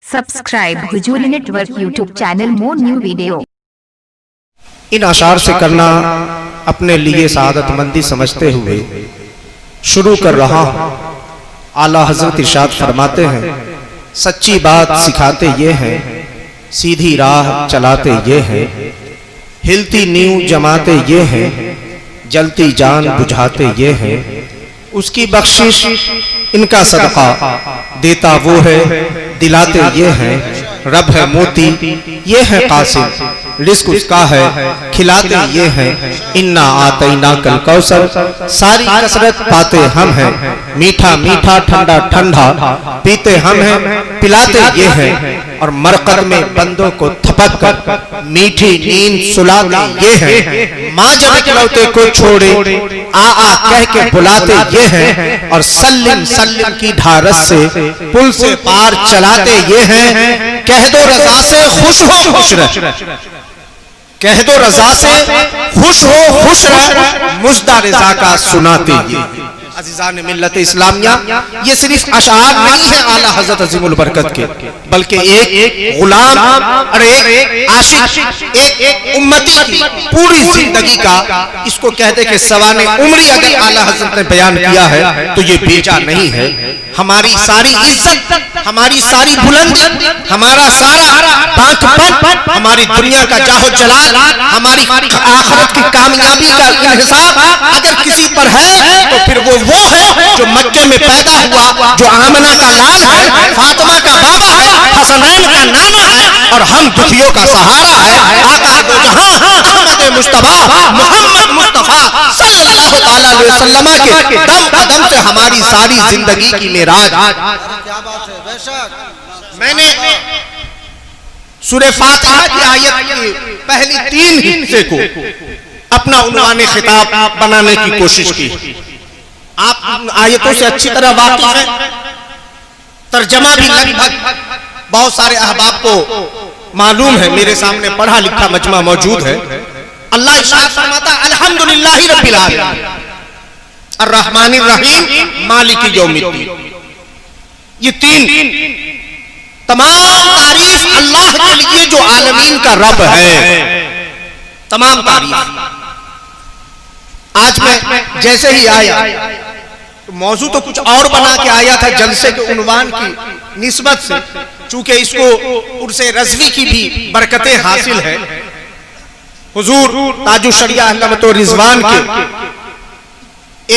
Subscribe Huzoor network YouTube channel more new video. इन अशार से करना अपने लिए सआदतमंदी समझते हुए शुरू कर रहा हूँ। आला हजरत इरशाद फरमाते हैं, सच्ची बात सिखाते ये हैं, सीधी राह चलाते ये हैं, हिलती नींव जमाते ये हैं, जलती जान बुझाते ये हैं, उसकी बख्शिश इनका सदका देता वो है, दिलाते ये हैं, रब है मोती ये है कासिम, रिस्क उसका है खिलाते ये हैं, इन्ना आतैना कल कौसर, सारी कसरत पाते हम हैं, मीठा मीठा ठंडा ठंडा पीते हम हैं, पिलाते ये हैं, और मरकत में बंदों को थपक कर मीठी नींद सुलाते ये हैं, माँ जब इकलौते को छोड़े आ कह के बुलाते ये हैं, और सल्लिम सल्लिम की ढारस से पुल से पार चलाते ये हैं, कह दो रज़ा से खुश हो खुश रह, कह दो रज़ा से खुश हो खुश रह, मुज़्दा रज़ा का सुनाते ये। अज़ीज़ान मिल्लत इस्लामिया, ये सिर्फ अशार नहीं है आला हज़रत अज़ीमुल बरकत के, बल्कि एक गुलाम और एक आशिक, एक उम्मती की पूरी जिंदगी का, इसको कहते कि सवाने उम्री अगर आला हज़रत ने बयान किया है तो ये बेजा नहीं है। हमारी सारी इज्जत, हमारी सारी बुलंदी, हमारा सारा बांकपन, हमारी दुनिया का जाहो जलाल, हमारी आखिरत की कामयाबी का हिसाब अगर किसी पर है तो फिर वो है जो मक्के में पैदा हुआ, जो आमना का लाल है, फातिमा का बाबा है, हसनैन का नाना है, और हम दुखियों का सहारा है। आका दो जहां अहमद मुस्तफा मोहम्मद मुस्तफा सल्लल्लाहु अलैहि वसल्लम के दम कदम से हमारी सारी जिंदगी की मेराज। क्या बात है, बेशक। मैंने सूरह फातिहा की आयत की पहली 3 हिस्से को अपना उन्वाने खिताब बनाने की कोशिश की। आप आयतों से अच्छी तरह वाकिफ हैं, तर्जमा भी लगभग बहुत सारे अहबाब को मालूम है, मेरे सामने पढ़ा लिखा मजमा मौजूद है। अल्लाह इरशाद फरमाता है, अल्हम्दुलिल्लाहि रब्बिल आलमीन अर्रहमानिर रहीम मालिकी यौमिद्दीन। ये 3 तमाम तारीफ अल्लाह के लिए जो आलमीन का रब है, तमाम तारीफ। आज मैं जैसे ही आया तो मौजू तो कुछ और बना के आया था जलसे के उन्वान की निस्बत से, चूंकि इसको उर्से रज़वी की भी बरकतें हासिल है। हुजूर ताजुश शरिया अहमद रिजवान के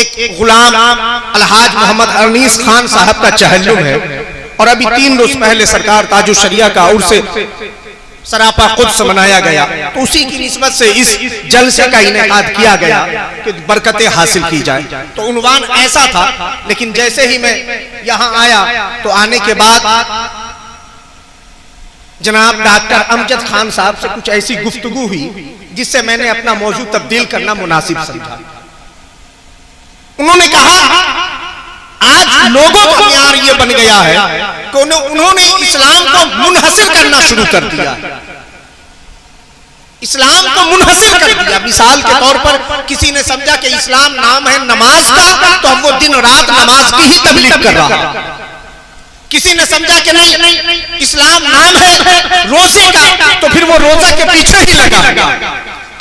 एक गुलाम अलहाज मोहम्मद अनीस खान साहब का चहल्लुम है, और अभी 3 रोज पहले सरकार ताजुश शरिया का उर्से सरापा कुद्स मनाया गया, तो उसी की निस्बत से इस जलसे का इनेकाद किया गया कि बरकतें हासिल की जाए। तो उन्वान ऐसा था, लेकिन जैसे ही मैं यहाँ आया तो आने के बाद जनाब डॉक्टर अमजद खान साहब से कुछ ऐसी गुफ्तगू हुई जिससे मैंने अपना मौजू तब्दील करना मुनासिब समझा। उन्होंने कहा, आज लोगों का म्यार ये बन गया है कि उन्होंने इस्लाम को मुनहसिर करना शुरू कर दिया, इस्लाम को मुनहसिर कर दिया। मिसाल के तौर पर किसी ने समझा कि इस्लाम नाम है नमाज का, तो अब वो दिन रात नमाज की ही तबलीग कर रहा है। किसी ने समझा कि नहीं इस्लाम नाम है रोजे का, तो फिर वो रोजा के पीछे ही लगा।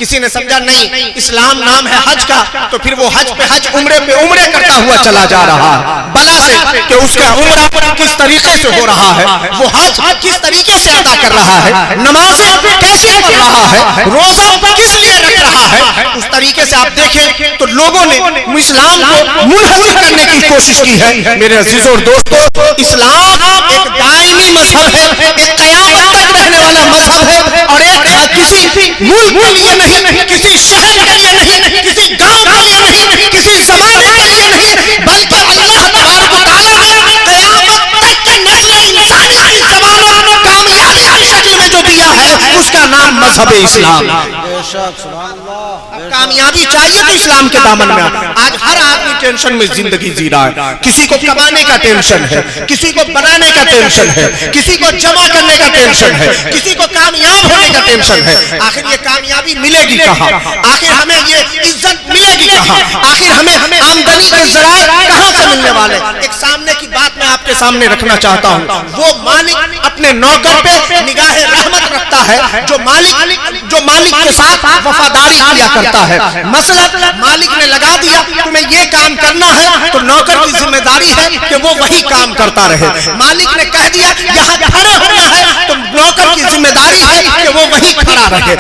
किसी ने समझा नहीं इस्लाम नाम है हज का, तो फिर वो हज पे हज उम्रे पे उम्रे करता हुआ चला जा रहा है, बला से कि उसका उम्रा किस तरीके से हो रहा है, वो हज किस तरीके से अदा कर रहा है, नमाज कैसे पढ़ रहा है, रोजा किस लिए रख रहा है। उस तरीके से आप देखें तो लोगों ने इस्लाम को मुनहसिर करने की कोशिश की है। मेरे अजीजों और दोस्तों, इस्लाम एक दायमी मजहब है, एक क़यामत तक रहने वाला मजहब है, और एक किसी मुल्क के लिए नहीं, किसी शहर के लिए नहीं, किसी गांव के लिए नहीं, किसी ज़माने के लिए नहीं, बल्कि अल्लाह तबारक व तआला ने क़यामत तक के नस्ल इंसानी की ज़मानत कामयाबी की शक्ल में जो दिया है, उसका नाम मजहब इस्लाम है। बेशक, सुभान अल्लाह। कामयाबी चाहिए तो इस्लाम के दामन में आज हर आदमी टेंशन में जिंदगी जी रहा है। किसी को कमाने का टेंशन है, किसी को बनाने का टेंशन है, किसी को जमा करने का टेंशन है, किसी को कामयाब होने का टेंशन है। आखिर ये कामयाबी मिलेगी कहाँ? आखिर हमें ये इज्जत मिलेगी कहाँ? आखिर हमें आमदनी के जराए कहाँ से मिलने वाले? एक सामने की बात मैं आपके सामने रखना चाहता हूँ। वो मालिक अपने नौकर पे निगाह रहमत रखता है जो मालिक के साथ वफादारी किया करता है। मसलन मालिक ने लगा दिया तुम्हें ये काम करना है तो नौकर की जिम्मेदारी है कि वो वही काम करता रहे। मालिक ने कह दिया यहाँ खड़े होना है तो नौकर की जिम्मेदारी है कि वो वही खड़ा रहे।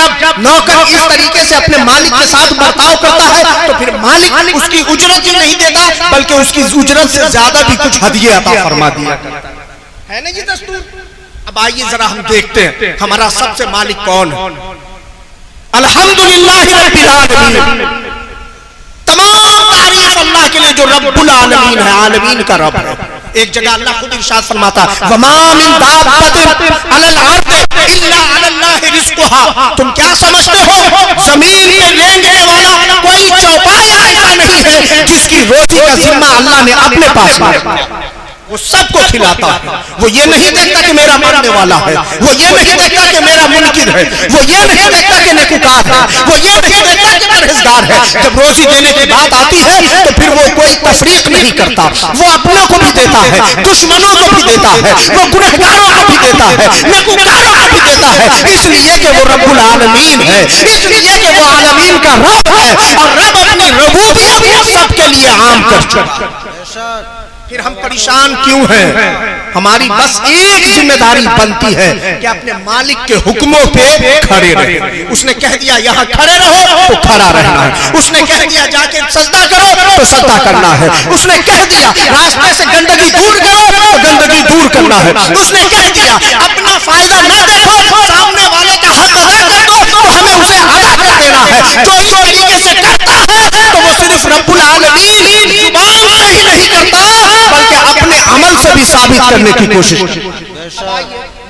जब नौकर इस तरीके से अपने मालिक के साथ बर्ताव करता है तो फिर मालिक उसकी उजरत ही नहीं देता बल्कि उसकी उजरत से ज्यादा भी कुछ हदिये अता फरमा दिया है ना। ये दस्तूर। अब आइए जरा हम देखते हैं हमारा सबसे मालिक कौन है। अल्हम्दुलिल्लाह रब्बिल आलमीन, तमाम तारीफ अल्लाह के लिए जो रब्बुल आलमीन है, आलमीन का रब है। एक जगह अल्लाह खुद इरशाद फरमाता है वमा मिन दाब्बतिन अलल अर्द इल्ला अलल्लाहि रिज़्कुहा। तुम क्या समझते हो जमीन में रेंगने वाला कोई चौपाया ऐसा नहीं है जिसकी रोटी का जिम्मा अल्लाह ने अपने पास रखा। वो सबको खिलाता है। वो ये नहीं देखता कि मेरा मरने वाला है, वो ये नहीं देखता कि मेरा मुनकिर है, वो ये नहीं देखता कि नेकुकार है, वो ये नहीं देखता कि परहेजगार है। जब रोजी देने की बात आती है तो फिर वो कोई तफरीक नहीं करता। वो अपनों को भी देता है, दुश्मनों को भी देता है, वो गुनहगारों को भी देता है, नेकुकारों को भी देता है। इसलिए कि वो रब्बुल आलमीन है, इसलिए कि वो आलमीन का रब है और रब अपनी रबूबियत सबके लिए आम कर चुका। फिर हम परेशान क्यों हैं? हमारी बस एक जिम्मेदारी बनती है कि अपने मालिक के हुक्मों पे खड़े रहे। उसने कह दिया यहाँ खड़े रहो तो खड़ा रहना है। उसने कह दिया जाके सजदा करो तो सजदा करना है। उसने कह दिया रास्ते से गंदगी दूर करो तो गंदगी दूर करना है। उसने कह दिया अपना फायदा न देखो, सामने वाले का हक अदा कर दो तो हमें उसे अदा कर देना है। जो इस तरीके से करता है तो वो सिर्फ रब्बुल आलमीन जुबान से ही नहीं करता बल्कि अपने अमल से भी साबित करने की कोशिश।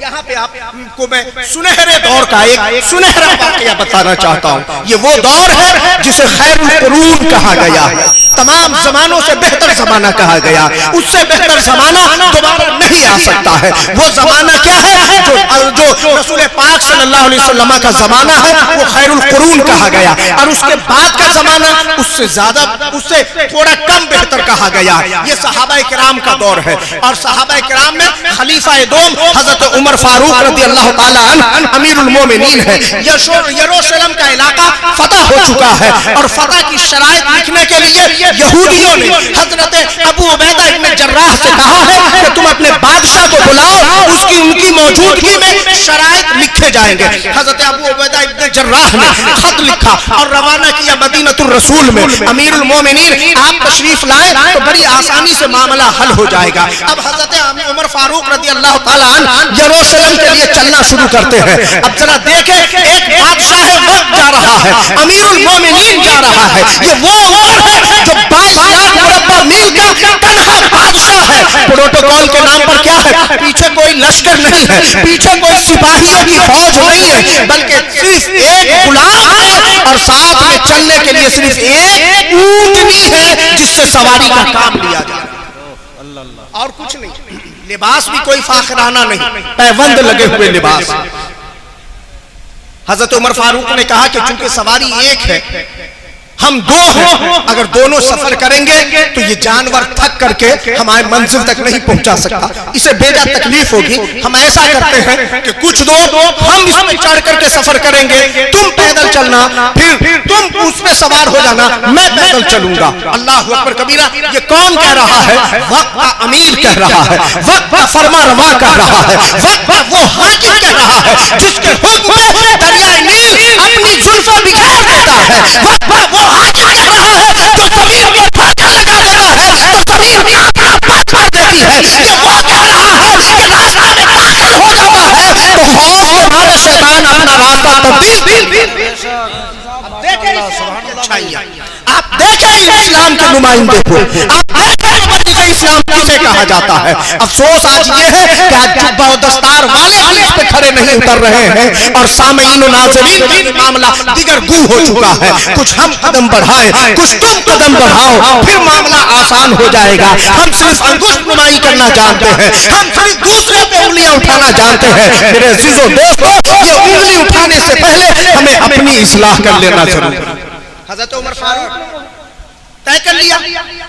यहाँ पे आपको मैं सुनहरे दौर का एक सुनहरा वाकया बताना चाहता हूँ। ये वो दौर है जिसे खैरुल कुरून कहा गया है। तमाम जमानों से बेहतर जमाना कहा गया। उससे बेहतर जमाना दोबारा नहीं आ सकता है। वो जमाना क्या है? जो रसूल पाक सल्लल्लाहु अलैहि वसल्लम का जमाना है वो खैरुल कुरून कहा गया। और उसके बाद का जमाना उससे ज्यादा, उससे थोड़ा कम बेहतर कहा गया। ये सहाबाए किराम का दौर है। और सहाबाए किराम में खलीफा दोम हजरत उमर फारूक रज़ी अल्लाह ताला अन्हु अमीरुल मोमिनीन है। यरूशलेम का इलाका फतह हो चुका है और फतह की शराइत लिखने के लिए यहूदियों ने हजरत अबू उबैदा इब्न जर्राह से कहा है कि तुम अपने बादशाह को बुलाओ, उनकी मौजूदगी में शराइत लिखे जाएंगे। हजरत अबू उबैदा इब्न जर्राह ने खत लिखा और रवाना किया मदीनतुर रसूल में। अमीरुल मोमिनीन आप तशरीफ लाए तो बड़ी आसानी से मामला हल हो जाएगा। अब हजरत उमर फारूक रज़ी अल्लाह ताला अन्हु यरूशलेम के लिए चलना शुरू करते हैं। अब जरा देखें, एक बादशाह वक्त जा रहा है, अमीरुल मोमिनीन जा रहा है। ये वो उमर है जो 22 लाख मुरब्बा मील का तन्हा बादशाह है। प्रोटोकॉल के नाम पर क्या है? पीछे कोई लश्कर नहीं है, पीछे कोई सिपाहियों की फौज नहीं है, बल्कि सिर्फ एक गुलाम है और साथ में चलने के लिए सिर्फ एक ऊंटनी है जिससे सवारी का काम लिया जाए और कुछ नहीं। लिबास भी कोई फाखराना नहीं, पैबंद लगे हुए लिबास। हजरत उमर फारूक ने कहा कि चूंकि सवारी एक है, हम दो हैं, अगर दोनों सफर करेंगे तो ये जानवर थक करके हमारे मंजिल तक नहीं पहुंचा सकता, इसे बेजा तकलीफ होगी। हम ऐसा करते हैं कि कुछ दो हम इस पर चढ़ करके सफर करेंगे, तुम पैदल चलना, फिर तुम उस पे सवार हो जाना, मैं पैदल चलूंगा। अल्लाह अकबर कबीरा। ये कौन कह रहा है? वक्त का अमीर कह रहा है, वक्त का फरमा रवा कह रहा है, वक्त का वो हाकिम कह रहा है जिसके हुक्म में दरियाए नील अपनी जुल्फों बिखेर देता है। वक्त का वो हाकिम कह रहा है जो जमीन पर फाका लगा देता है तो जमीन अपना पथ कर देती है। ये वो कह रहा है कि रास्ता में दाखिल हो जाता है तो खौफ के मारे शैतान अपना रास्ता तब्दील। आप देखें इस्लाम के नुमाइंदे को, आप देखें इस्लाम किसे कहा जाता है। अफसोस आज ये है कि आज जुब्बा और दस्तार वाले भी इस पे खड़े नहीं उतर रहे हैं और सामईन और नाज़रीन का भी मामला दिगर गू हो चुका है। कुछ हम कदम बढ़ाएं, कुछ तुम कदम बढ़ाओ, फिर मामला आसान हो जाएगा। हम सिर्फ अंगुष्ठ नुमाई करना जानते हैं, हम सिर्फ दूसरे पे उंगलियां उठाना जानते हैं। मेरे अजीजों दोस्तों, ये उंगली उठाने से पहले हमें अपनी इस्लाह कर लेना जरूरी है। हज़रत उमर फारूक तय कर लिया,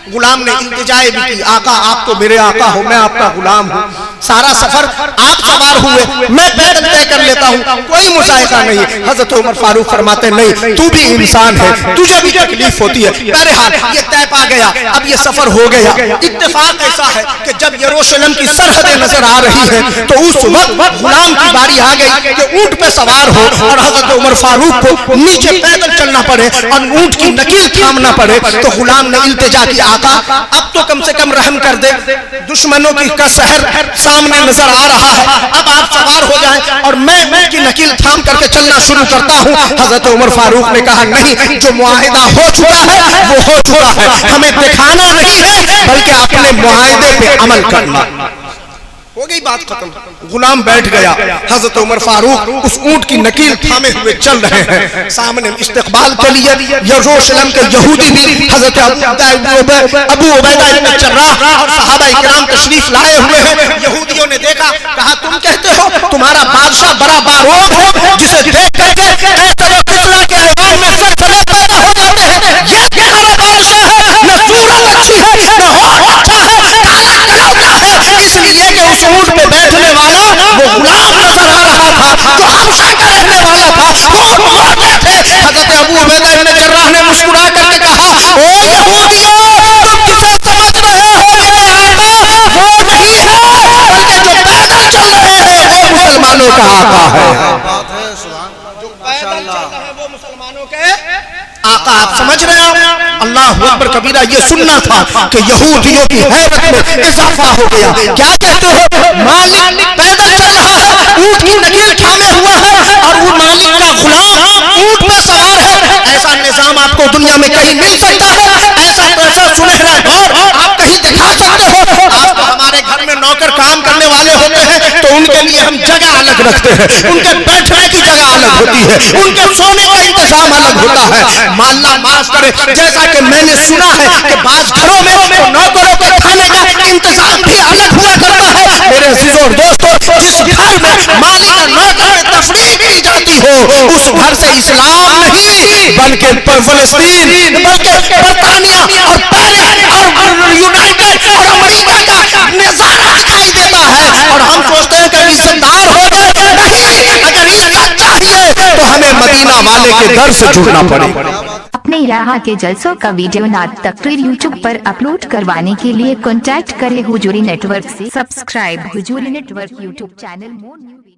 गुलाम ने इल्तिजाए भी की, आका आप तो मेरे आका हो, मैं आपका गुलाम हूँ, सारा सफर आप सवार हुए, मैं पैदल तय कर लेता हूँ, कोई मुसाइका नहीं। हजरत उमर फारूक फरमाते नहीं, तू भी इंसान है, तुझे भी तकलीफ होती है। बहरहाल ये तय पा गया, अब ये सफर हो गया। इत्तेफाक ऐसा है कि जब यरूशलेम की सरहदें नजर आ रही है तो उस वक्त गुलाम की बारी आ गई कि ऊंट पे सवार हो और हजरत उमर फारूक को नीचे पैदल चलना पड़े और ऊंट की नकील थामना पड़े। तो गुलाम ने इल्तिजा की, आका अब तो कम से कम रहम कर दे, दुश्मनों की का शहर सामने नजर आ रहा है, अब आप सवार हो जाएं और मैं उनकी नकील थाम करके चलना शुरू करता हूं। हजरत उमर फारूक ने कहा नहीं, जो मुआहिदा हो चुका है वो हो चुका है, हमें दिखाना नहीं है बल्कि अपने मुआहिदे पे अमल करना। हो गई बात खत्म। गुलाम बैठ गया, हजरत उमर फारूक उस ऊंट की नकील थामे हुए चल रहे हैं। सामने इस्तकबाल के लिए यरूशलेम के यहूदी भी हजरत अबू उबैदा इब्न जर्राह और सहाबा इकराम तशरीफ लाए हुए हैं। यहूदियों ने देखा, कहा तुम कहते हो तुम्हारा बादशाह बड़ा बारूद है, जिसे देख करके किसरा के ऐवान में सलसले पैदा हो जाते हैं। ये तुम्हारा बादशाह है, न सूरत अच्छी है, न होठ अच्छा है, काला कलौटा है, इसलिए कि उस ऊंट पे बैठने वाला वो गुलाम नजर आ रहा था, जो हबशा का रहने वाला था, वो मोहम्मद थे। हजरत अबू उबैदा इब्न जर्राह ने मुस्कुरा करके कहा, ओ यहूदियों, तुम किसे समझ रहे हो, मेरे आका वो नहीं है, बल्कि जो पैदल चल रहे हैं वो मुसलमानों का आका है। बात है, सुभान जो पैदल चल रहे हैं वो मुसलमानों के आका। आप समझ रहे हो? अल्लाह अकबर कबीरा। ये सुनना था कि यहूदियों की हैबत में इजाफा हो गया। क्या कहते हो, मालिक पैदल चल रहा है, ऊंट की नकील थामे हुआ है और वो मालिक का गुलाम ऊंट पे सवार है। ऐसा निजाम आपको दुनिया में कहीं मिल सकता है? ऐसा सुनहरा दौर आप कहीं दिखा सकते हो? आपको हमारे घर में नौकर काम करने वाले होते हैं तो उनके लिए हम जगह अलग रखते हैं, उनके बैठने की जगह अलग होती है, उनके सोने का इंतजाम अलग होता है। माल्ला माफ करे, जैसा कि मैंने सुना है कि बाज घरों में तो नौकरों के खाने का इंतजाम भी अलग हुआ करता है। मेरे अजीजों और दोस्तों, जिस घर में मालिक और नौकर में तफरीक की जाती हो उस घर से इस्लाम नहीं बल्कि फलस्तीन, बल्कि बरतानिया और पेरिस और यूनाइटेड और अमेरिका का नजारा दिखाई देता है। और हम सोचते हैं कि इज्जतदार हो गए, नहीं, अगर इज्जत चाहिए तो हमें मदीना वाले के दर से जुड़ना पड़ेगा। अपने यहाँ के जलसों का वीडियो नात तकरीर यूट्यूब पर अपलोड करवाने के लिए कॉन्टैक्ट करें हुजूरी नेटवर्क से। Subscribe Huzoori network YouTube channel more new.